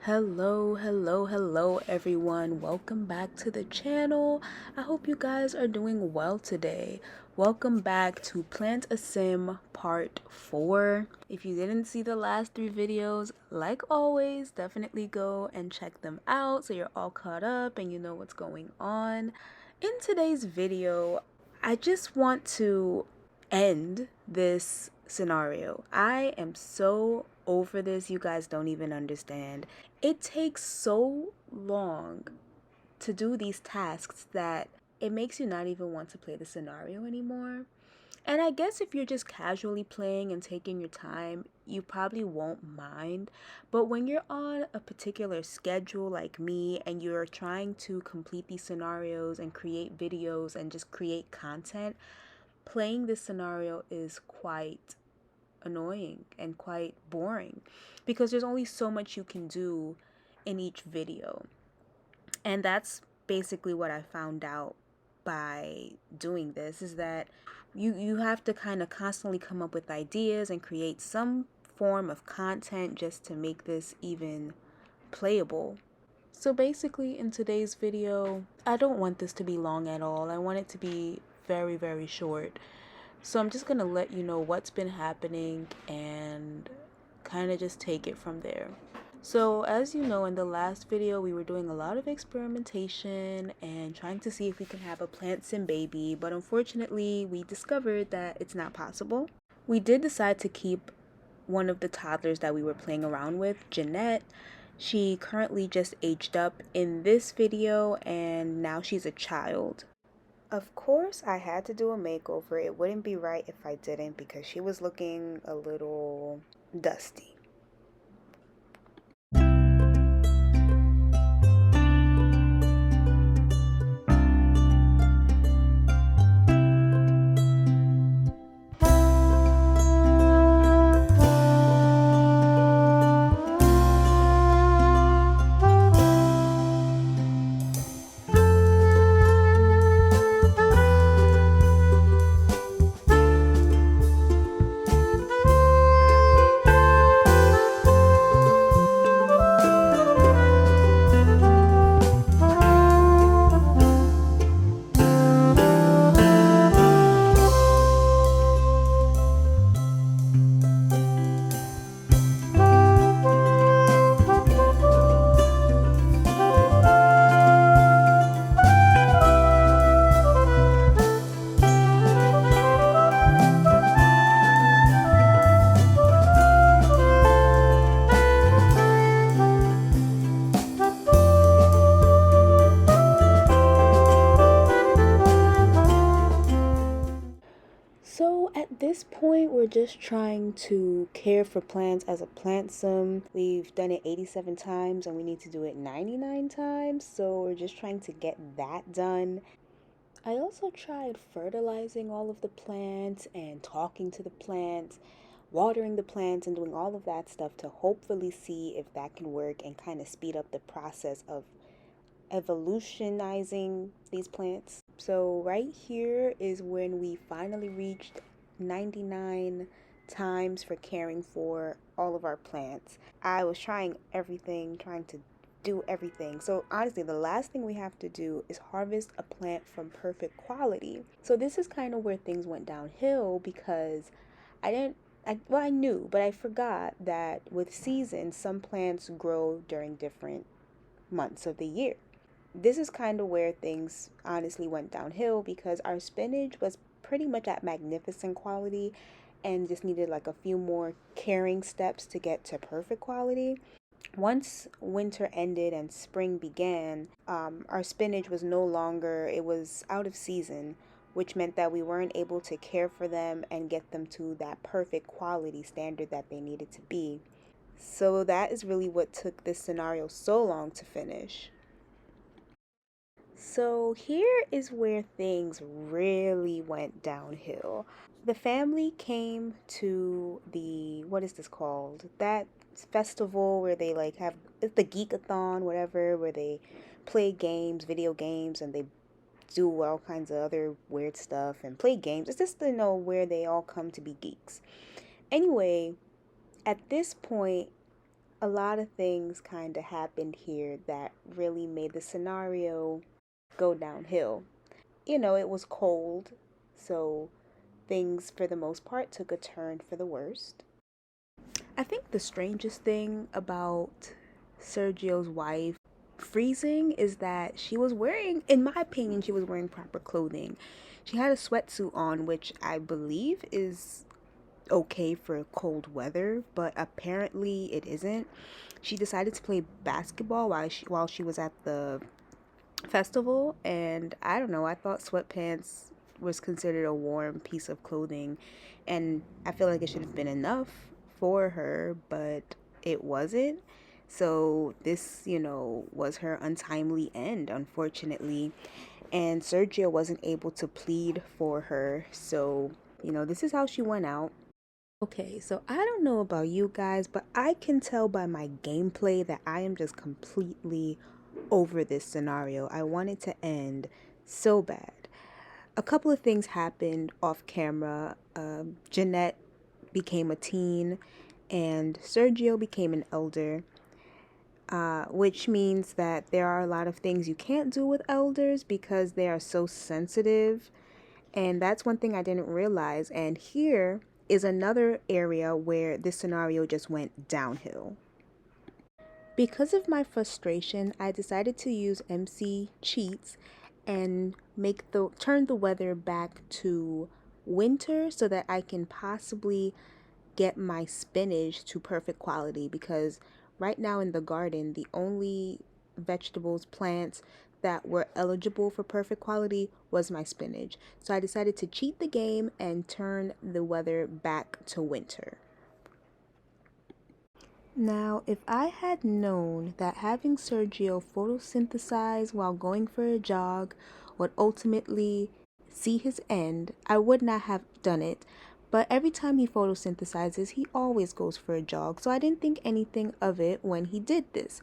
Hello everyone. Welcome back to the channel. I hope you guys are doing well today. Welcome back to PlantSim Part 4. If you didn't see the last 3 videos, like always, definitely go and check them out so you're all caught up and you know what's going on. In today's video, I just want to end this scenario. I am so over this, you guys don't even understand. It takes so long to do these tasks that it makes you not even want to play the scenario anymore. And I guess if you're just casually playing and taking your time, you probably won't mind. But when you're on a particular schedule like me and you're trying to complete these scenarios and create videos and just create content, playing this scenario is quite annoying and quite boring because there's only so much you can do in each video. And that's basically what I found out by doing this, is that you have to kind of constantly come up with ideas and create some form of content just to make this even playable. So basically in today's video, I don't want this to be long at all. I want it to be very short. So I'm just going to let you know what's been happening and kind of just take it from there. So as you know, in the last video, we were doing a lot of experimentation and trying to see if we can have a PlantSim baby, but unfortunately, we discovered that it's not possible. We did decide to keep one of the toddlers that we were playing around with, Jeanette. She currently just aged up in this video and now she's a child. Of course, I had to do a makeover. It wouldn't be right if I didn't because she was looking a little dusty. So at this point, we're just trying to care for plants as a PlantSim. We've done it 87 times and we need to do it 99 times. So we're just trying to get that done. I also tried fertilizing all of the plants and talking to the plants, watering the plants and doing all of that stuff to hopefully see if that can work and kind of speed up the process of evolutionizing these plants. So right here is when we finally reached 99 times for caring for all of our plants. I was trying everything, trying to do everything. So honestly, the last thing we have to do is harvest a plant from perfect quality. So this is kind of where things went downhill because I knew, but I forgot that with seasons, some plants grow during different months of the year. This is kind of where things honestly went downhill because our spinach was pretty much at magnificent quality and just needed like a few more caring steps to get to perfect quality. Once winter ended and spring began, our spinach was no longer, it was out of season, which meant that we weren't able to care for them and get them to that perfect quality standard that they needed to be. So that is really what took this scenario so long to finish. So here is where things really went downhill. The family came to the, what is this called? That festival where they like have, it's the Geekathon, whatever, where they play games, video games, and they do all kinds of other weird stuff and play games. It's just to know where they all come to be geeks. Anyway, at this point, a lot of things kind of happened here that really made the scenario go downhill. You know, it was cold, so things for the most part took a turn for the worst. I think the strangest thing about Sergio's wife freezing is that she was wearing, in my opinion, she was wearing proper clothing. She had a sweatsuit on, which I believe is okay for cold weather, but apparently it isn't. She decided to play basketball while she was at the festival, and I don't know, I thought sweatpants was considered a warm piece of clothing, and I feel like it should have been enough for her, but it wasn't. So this, was her untimely end, unfortunately, and Sergio wasn't able to plead for her. So, this is how she went out. Okay, so I don't know about you guys, but I can tell by my gameplay that I am just completely over this scenario. I want it to end so bad. A couple of things happened off camera. Jeanette became a teen, and Sergio became an elder, which means that there are a lot of things you can't do with elders because they are so sensitive. And that's one thing I didn't realize. And here is another area where this scenario just went downhill. Because of my frustration, I decided to use MC cheats and turn the weather back to winter so that I can possibly get my spinach to perfect quality, because right now in the garden the only vegetables, plants that were eligible for perfect quality was my spinach. So I decided to cheat the game and turn the weather back to winter. Now, if I had known that having Sergio photosynthesize while going for a jog would ultimately see his end, I would not have done it. But every time he photosynthesizes, he always goes for a jog, so I didn't think anything of it when he did this.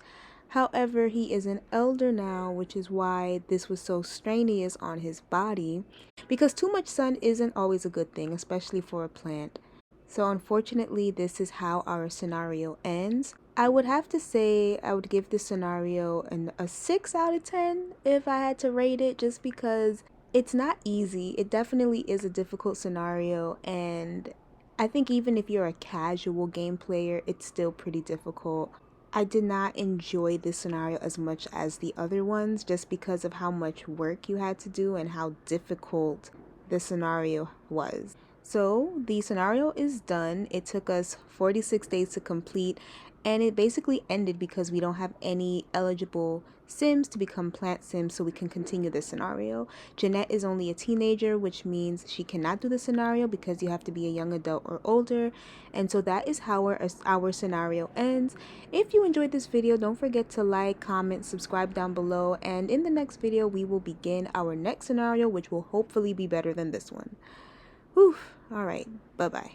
However, he is an elder now, which is why this was so strenuous on his body, because too much sun isn't always a good thing, especially for a plant. So unfortunately, this is how our scenario ends. I would have to say I would give this scenario a 6 out of 10 if I had to rate it, just because it's not easy. It definitely is a difficult scenario, and I think even if you're a casual game player, it's still pretty difficult. I did not enjoy this scenario as much as the other ones just because of how much work you had to do and how difficult the scenario was. So the scenario is done. It took us 46 days to complete, and it basically ended because we don't have any eligible Sims to become PlantSim, so we can continue this scenario. Jeanette is only a teenager, which means she cannot do the scenario because you have to be a young adult or older. And so that is how our scenario ends. If you enjoyed this video, don't forget to like, comment, subscribe down below, and in the next video we will begin our next scenario, which will hopefully be better than this one. Whew. All right. Bye-bye.